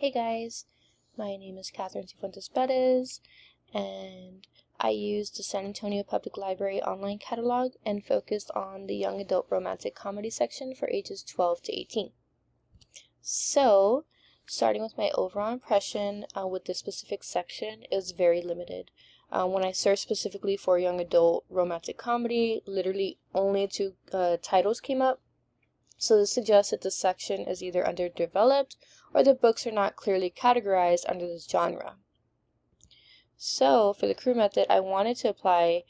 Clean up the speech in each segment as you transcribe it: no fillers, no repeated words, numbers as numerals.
Hey guys, my name is Sifuentes-Perez, and I used the San Antonio Public Library online catalog and focused on the young adult romantic comedy section for ages 12 to 18. So, starting with my overall impression with this specific section is very limited. When I searched specifically for young adult romantic comedy, literally only two titles came up. So this suggests that this section is either underdeveloped or the books are not clearly categorized under this genre. So for the CREW method, I wanted to apply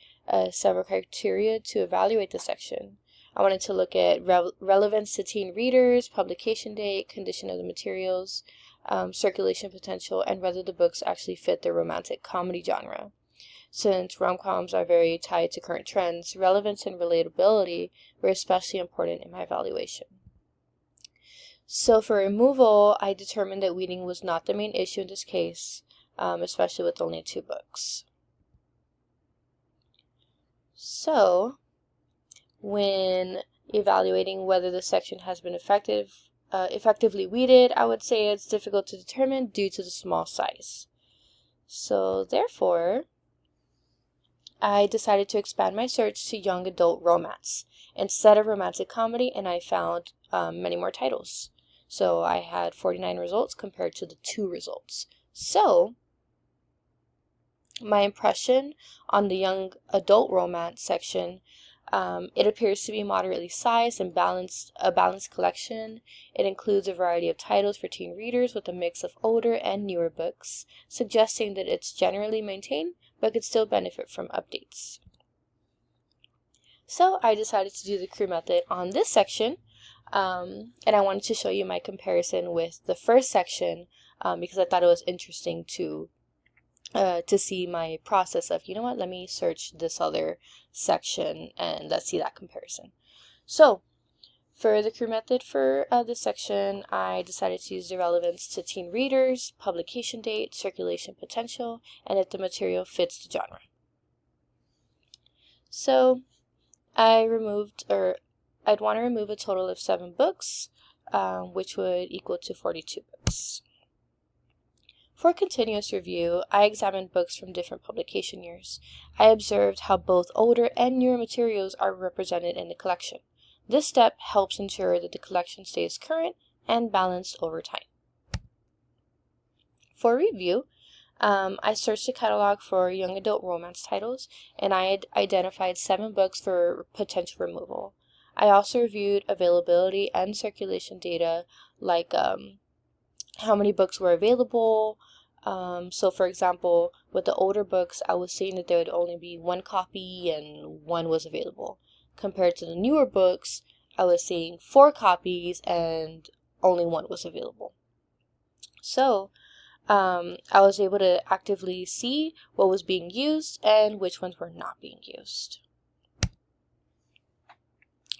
several criteria to evaluate the section. I wanted to look at relevance to teen readers, publication date, condition of the materials, circulation potential, and whether the books actually fit the romantic comedy genre. Since rom-coms are very tied to current trends, relevance and relatability were especially important in my evaluation. So for removal, I determined that weeding was not the main issue in this case, especially with only 2 books. So, when evaluating whether the section has been effectively weeded, I would say it's difficult to determine due to the small size. So therefore, I decided to expand my search to young adult romance instead of romantic comedy, and I found many more titles. So I had 49 results compared to the 2 results. So my impression on the young adult romance section, it appears to be moderately sized and a balanced collection. It includes a variety of titles for teen readers with a mix of older and newer books, suggesting that it's generally maintained but could still benefit from updates. So I decided to do the CREW method on this section, and I wanted to show you my comparison with the first section because I thought it was interesting to see my process of, let me search this other section and let's see that comparison. So for the CREW method for this section, I decided to use the relevance to teen readers, publication date, circulation potential, and if the material fits the genre. So I'd want to remove a total of 7 books, which would equal to 42 books. For continuous review, I examined books from different publication years. I observed how both older and newer materials are represented in the collection. This step helps ensure that the collection stays current and balanced over time. For review, I searched the catalog for young adult romance titles, and I had identified 7 books for potential removal. I also reviewed availability and circulation data, like how many books were available. So for example, with the older books, I was seeing that there would only be 1 copy and 1 was available. Compared to the newer books, I was seeing 4 copies and only 1 was available. So I was able to actively see what was being used and which ones were not being used.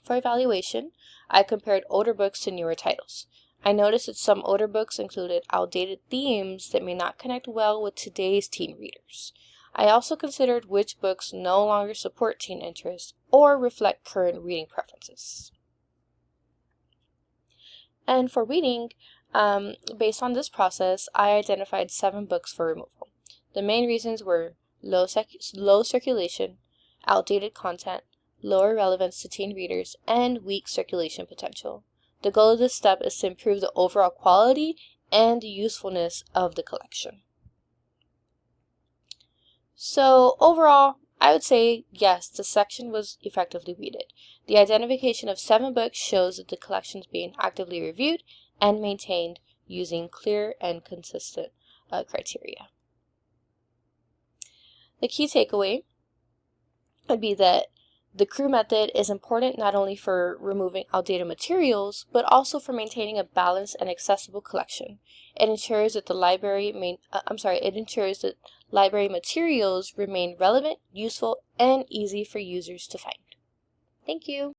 For evaluation, I compared older books to newer titles. I noticed that some older books included outdated themes that may not connect well with today's teen readers. I also considered which books no longer support teen interests or reflect current reading preferences. And for reading, based on this process, I identified 7 books for removal. The main reasons were low circulation, outdated content, lower relevance to teen readers, and weak circulation potential. The goal of this step is to improve the overall quality and usefulness of the collection. So overall, I would say yes, the section was effectively weeded. The identification of 7 books shows that the collection is being actively reviewed and maintained using clear and consistent criteria. The key takeaway would be that the CREW method is important not only for removing outdated materials, but also for maintaining a balanced and accessible collection. It ensures that library materials remain relevant, useful, and easy for users to find. Thank you.